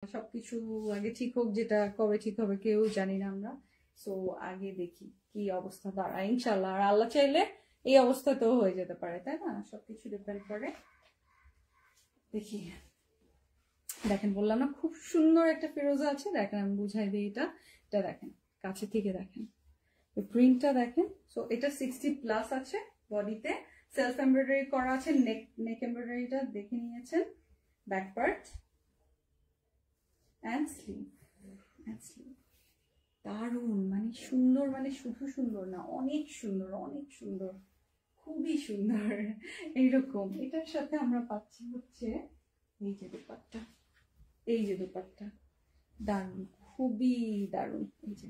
সবকিছু আগে ঠিক হোক, যেটা কবে ঠিক হবে কেউ জানি না আমরা। সো আগে দেখি কি অবস্থা দাঁড়ায়, ইনশাল্লাহ। আর আল্লাহ চাইলে এই অবস্থা তো হয়ে যেতে পারে, তাই না? সবকিছু ডিপেন্ড করে। দেখি, দেখেন বললাম না খুব সুন্দর একটা ফিরোজা আছে। দেখেন আমি বুঝাই দিই, এটা দেখেন, কাছে থেকে দেখেন প্রিন্টটা দেখেন। সো এটা 60+ আছে, বডিতে সেলফ এমব্রয়ডারি করা আছে, নেক এমব্রয়ডারিটা দেখে নিয়েছেন, ব্যাক পার্ট অ্যান্ড স্লিভ। দারুণ, মানে সুন্দর, মানে শুধু সুন্দর না, অনেক সুন্দর, অনেক সুন্দর, খুবই সুন্দর। এইরকম এটার সাথে আমরা পাচ্ছি হচ্ছে এই যে দুপাট্টা, এই যে দুপাট্টা, দারুণ, খুবই দারুণ। এই যে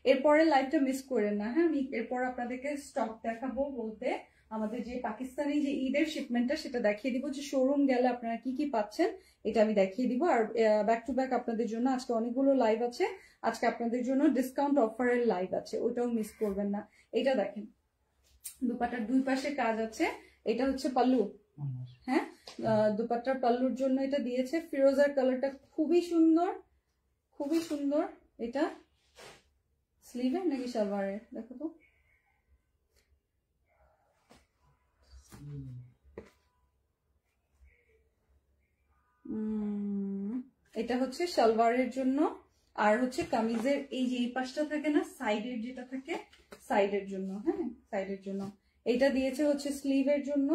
এরপরে লাইভটা মিস করেন না, হ্যাঁ। আমি এরপর আপনাদেরকে স্টক দেখাবো, বলতে আমাদের যে পাকিস্তানি যে ঈদের শিপমেন্টটা সেটা দেখিয়ে দিব, যে শোরুম গেলে আপনারা কি কি পাচ্ছেন এটা আমি দেখিয়ে দিব। আর ব্যাক টু ব্যাক আপনাদের জন্য আজকে অনেকগুলো লাইভ আছে, আজকে আপনাদের জন্য ডিসকাউন্ট অফারের লাইভ আছে, ওটাও মিস করবেন না। এটা দেখেন, দুপাটার দুই পাশে কাজ আছে। এটা হচ্ছে পাল্লু, হ্যাঁ। দুপাট্টার পাল্লুর জন্য এটা দিয়েছে, ফিরোজার কালারটা খুবই সুন্দর, খুবই সুন্দর। এটা স্লিভের নাকি সালোয়ারের দেখো তো, এটা হচ্ছে সালোয়ারের জন্য, আর হচ্ছে কামিজের এই যে এই পাশটা থাকে না, সাইডের যেটা থাকে, সাইডের জন্য, হ্যাঁ, সাইডের জন্য। এটা দিয়েছে হচ্ছে স্লিভের জন্য,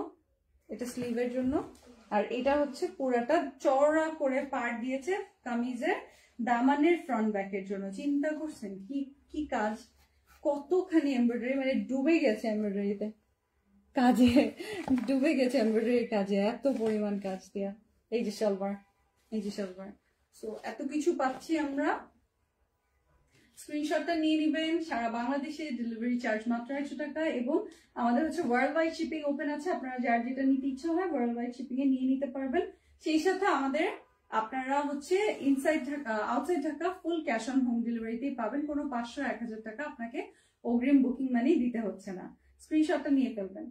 এটা স্লিভের জন্য। আর এটা হচ্ছে পুরাটা চওড়া করে পাড় দিয়েছে কামিজের দামানের ফ্রন্ট ব্যাকের জন্য। চিন্তা করছেন কি কি কাজ, কতখানি এমব্রয়ডারি, মানে ডুবে গেছে এমব্রয়ডারিতে, কাজে ডুবে গেছে এমব্রয়ডারির কাজে, এত পরিমাণ কাজ দেয়া। এই যে সালোয়ার, এই যে সালোয়ার। সো এত কিছু পাচ্ছি আমরা। স্ক্রিনশটটা নিয়ে নেবেন। সারা বাংলাদেশে ডেলিভারি চার্জ মাত্র 100 টাকা, এবং আমাদের হচ্ছে ওয়ার্ল্ড ওয়াইড শিপিং ওপেন আছে। আপনারা যার যেটা নিতে ইচ্ছা হয় ওয়ার্ল্ড ওয়াইড শিপিং এ নিয়ে নিতে পারবেন। সেই সাথে আমাদের আপনারা হচ্ছে inside Dhaka, outside Dhaka full cash on home ডেলিভারিতেই পাবেন। কোনো 500-1000 টাকা আপনাকে অগ্রিম বুকিং মানি দিতে হচ্ছে না। স্ক্রিনশটটা নিয়ে ফেলবেন।